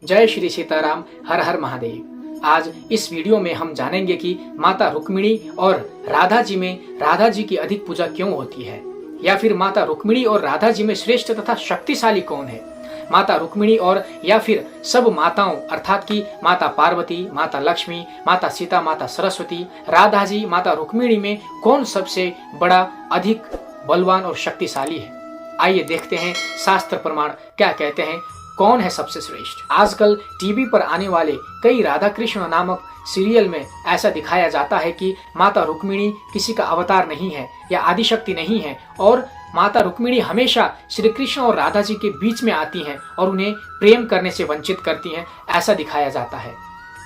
जय श्री सीताराम, हर हर महादेव। आज इस वीडियो में हम जानेंगे कि माता रुक्मिणी और राधा जी में राधा जी की अधिक पूजा क्यों होती है, या फिर माता रुक्मिणी और राधा जी में श्रेष्ठ तथा शक्तिशाली कौन है। माता रुक्मिणी और या फिर सब माताओं अर्थात कि माता पार्वती, माता लक्ष्मी, माता सीता, माता सरस्वती, राधा जी, माता रुक्मिणी में कौन सबसे बड़ा, अधिक बलवान और शक्तिशाली है। आइए देखते हैं शास्त्र प्रमाण क्या कहते हैं, कौन है सबसे श्रेष्ठ। आजकल टीवी पर आने वाले कई राधा कृष्ण नामक सीरियल में ऐसा दिखाया जाता है कि माता रुक्मिणी किसी का अवतार नहीं है या आदिशक्ति नहीं है, और माता रुक्मिणी हमेशा श्री कृष्ण और राधा जी के बीच में आती हैं और उन्हें प्रेम करने से वंचित करती हैं, ऐसा दिखाया जाता है।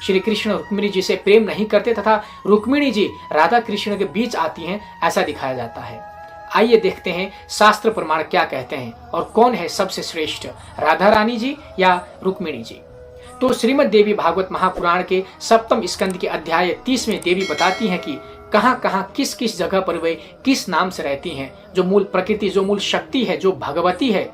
श्री कृष्ण रुक्मिणी जी से प्रेम नहीं करते तथा रुक्मिणी जी राधा कृष्ण के बीच आती हैं, ऐसा दिखाया जाता है। आइए देखते हैं शास्त्र प्रमाण क्या कहते हैं और कौन है सबसे श्रेष्ठ, राधा रानी जी या रुक्मिणी जी। तो श्रीमद् देवी भागवत महापुराण के सप्तम स्कंद के अध्याय 30 में देवी बताती हैं कि कहां कहां किस किस जगह पर वे किस नाम से रहती हैं। जो मूल प्रकृति, जो मूल शक्ति है, जो भगवती है,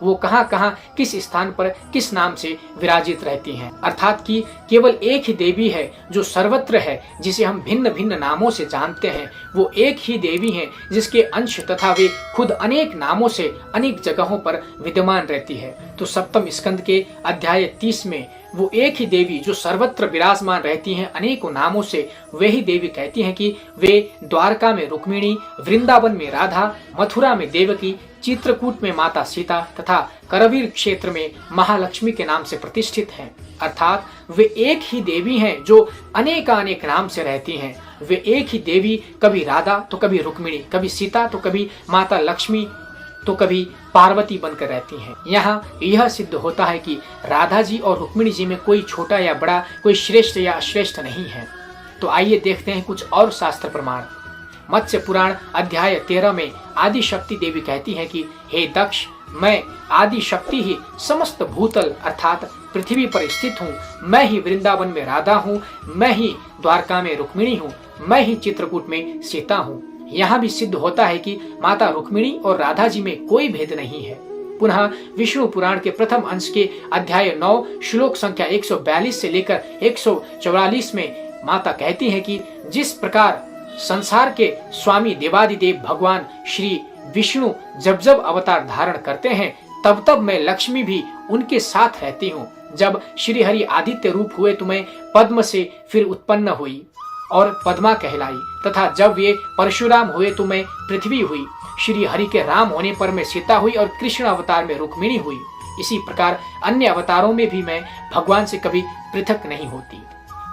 वो कहां कहां किस स्थान पर किस नाम से विराजित रहती हैं। अर्थात कि केवल एक ही देवी है जो सर्वत्र है, जिसे हम भिन्न भिन्न नामों से जानते हैं। वो एक ही देवी है जिसके अंश तथा वे खुद अनेक नामों से अनेक जगहों पर विद्यमान रहती है। तो सप्तम स्कंद के अध्याय 30 में वो एक ही देवी जो सर्वत्र विराजमान रहती हैं अनेकों नामों से, वही देवी कहती हैं कि वे द्वारका में रुक्मिणी, वृंदावन में राधा, मथुरा में देवकी, चित्रकूट में माता सीता तथा करवीर क्षेत्र में महालक्ष्मी के नाम से प्रतिष्ठित हैं। अर्थात वे एक ही देवी हैं जो अनेकानेक नाम से रहती हैं। वे एक ही देवी कभी राधा तो कभी रुक्मिणी, कभी सीता तो कभी माता लक्ष्मी तो कभी पार्वती बनकर रहती हैं। यहाँ यह सिद्ध होता है कि राधा जी और रुक्मिणी जी में कोई छोटा या बड़ा, कोई श्रेष्ठ या अश्रेष्ठ नहीं है। तो आइए देखते हैं कुछ और शास्त्र प्रमाण। मत्स्य पुराण अध्याय 13 में आदि शक्ति देवी कहती है कि हे दक्ष, मैं आदि शक्ति ही समस्त भूतल अर्थात पृथ्वी पर स्थित हूँ। मैं ही वृंदावन में राधा हूँ, मैं ही द्वारका में रुक्मिणी हूँ, मैं ही चित्रकूट में सीता हूँ। यहाँ भी सिद्ध होता है कि माता रुक्मिणी और राधा जी में कोई भेद नहीं है। पुनः विष्णु पुराण के प्रथम अंश के अध्याय 9 श्लोक संख्या 142 से लेकर 144 में माता कहती है कि जिस प्रकार संसार के स्वामी देवादिदेव भगवान श्री विष्णु जब जब अवतार धारण करते हैं, तब तब मैं लक्ष्मी भी उनके साथ रहती हूँ। जब श्री हरि आदित्य रूप हुए तो मैं पद्म से फिर उत्पन्न हुई और पद्मा कहलाई, तथा जब वे परशुराम हुए तो मैं पृथ्वी हुई। श्री हरि के राम होने पर मैं सीता हुई और कृष्ण अवतार में रुक्मिणी हुई। इसी प्रकार अन्य अवतारों में भी मैं भगवान से कभी पृथक नहीं होती।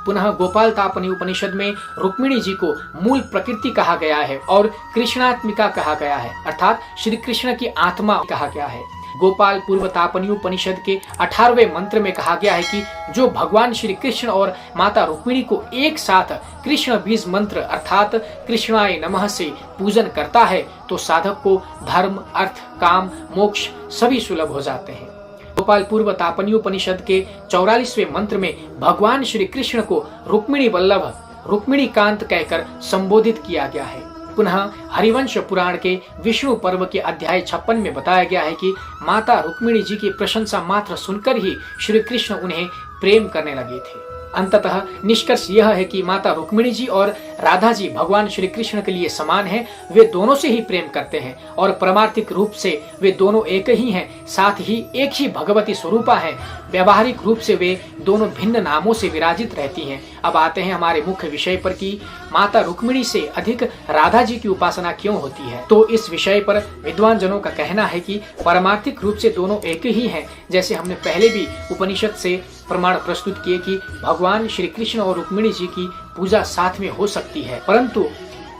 पुनः गोपाल तापनी उपनिषद में रुक्मिणी जी को मूल प्रकृति कहा गया है और कृष्णात्मिका कहा गया है, अर्थात श्री कृष्ण की आत्मा कहा गया है। गोपाल पूर्व तापनी उपनिषद के 18वें मंत्र में कहा गया है कि जो भगवान श्री कृष्ण और माता रुक्मिणी को एक साथ कृष्ण बीज मंत्र अर्थात कृष्णाय नमः से पूजन करता है तो साधक को धर्म, अर्थ, काम, मोक्ष सभी सुलभ हो जाते हैं। गोपाल पूर्व तापनी उपनिषद के 44वें मंत्र में भगवान श्री कृष्ण को रुक्मिणी वल्लभ, रुक्मिणी कांत कहकर संबोधित किया गया है। पुनः हरिवंश पुराण के विष्णु पर्व के अध्याय 56 में बताया गया है कि माता रुक्मिणी जी की प्रशंसा मात्र सुनकर ही श्री कृष्ण उन्हें प्रेम करने लगे थे। अंततः निष्कर्ष यह है कि माता रुक्मिणी जी और राधा जी भगवान श्री कृष्ण के लिए समान हैं। वे दोनों से ही प्रेम करते हैं और परमार्थिक रूप से वे दोनों एक ही हैं, साथ ही एक ही भगवती स्वरूपा हैं। व्यवहारिक रूप से वे दोनों भिन्न नामों से विराजित रहती हैं। अब आते हैं हमारे मुख्य विषय पर कि माता रुक्मिणी से अधिक राधा जी की उपासना क्यों होती है। तो इस विषय पर विद्वान जनों का कहना है कि परमार्थिक रूप से दोनों एक ही हैं। जैसे हमने पहले भी उपनिषद से प्रमाण प्रस्तुत किए कि भगवान श्री कृष्ण और रुक्मिणी जी की पूजा साथ में हो सकती है, परंतु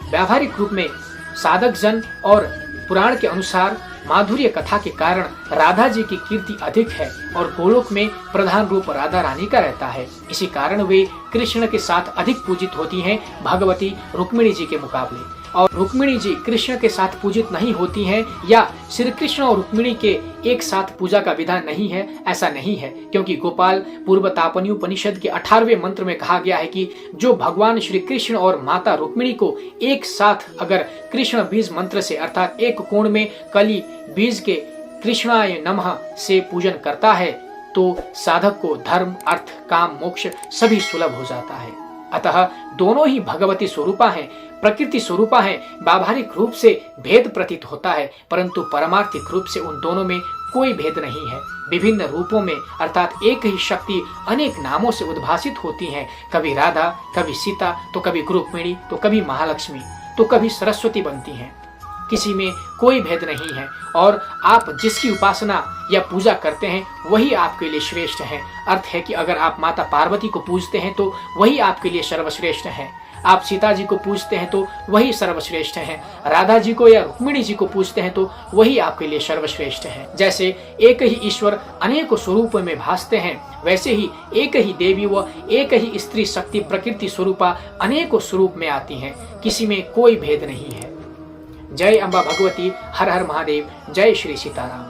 व्यावहारिक रूप में साधक जन और पुराण के अनुसार माधुर्य कथा के कारण राधा जी की कीर्ति अधिक है और गोलोक में प्रधान रूप राधा रानी का रहता है। इसी कारण वे कृष्ण के साथ अधिक पूजित होती हैं भगवती रुक्मिणी जी के मुकाबले। और रुक्मिणी जी कृष्ण के साथ पूजित नहीं होती हैं या श्री कृष्ण और रुक्मिणी के एक साथ पूजा का विधान नहीं है, ऐसा नहीं है, क्योंकि गोपाल पूर्व तापनी उपनिषद के 18वें मंत्र में कहा गया है कि जो भगवान श्री कृष्ण और माता रुक्मिणी को एक साथ अगर कृष्ण बीज मंत्र से अर्थात एक कोण में कली बीज के कृष्णाय नमः से पूजन करता है तो साधक को धर्म, अर्थ, काम, मोक्ष सभी सुलभ हो जाता है। अतः दोनों ही भगवती स्वरूपा हैं, प्रकृति स्वरूपा है। व्यावहारिक रूप से भेद प्रतीत होता है, परंतु परमार्थिक रूप से उन दोनों में कोई भेद नहीं है। विभिन्न रूपों में अर्थात एक ही शक्ति अनेक नामों से उद्भासित होती है। कभी राधा, कभी सीता, तो कभी रुक्मिणी, तो कभी महालक्ष्मी, तो कभी सरस्वती बनती हैं। किसी में कोई भेद नहीं है और आप जिसकी उपासना या पूजा करते हैं वही आपके लिए श्रेष्ठ है। अर्थ है कि अगर आप माता पार्वती को पूजते हैं तो वही आपके लिए सर्वश्रेष्ठ है। आप सीता जी को पूजते हैं तो वही सर्वश्रेष्ठ है। राधा जी को या रुक्मिणी जी को पूजते हैं तो वही आपके लिए सर्वश्रेष्ठ है। जैसे एक ही ईश्वर अनेक स्वरूपों में भासते हैं, वैसे ही एक ही देवी व एक ही स्त्री शक्ति प्रकृति स्वरूपा अनेकों स्वरूप में आती हैं। किसी में कोई भेद नहीं है। जय अम्बा भगवती, हर हर महादेव, जय श्री सीताराम।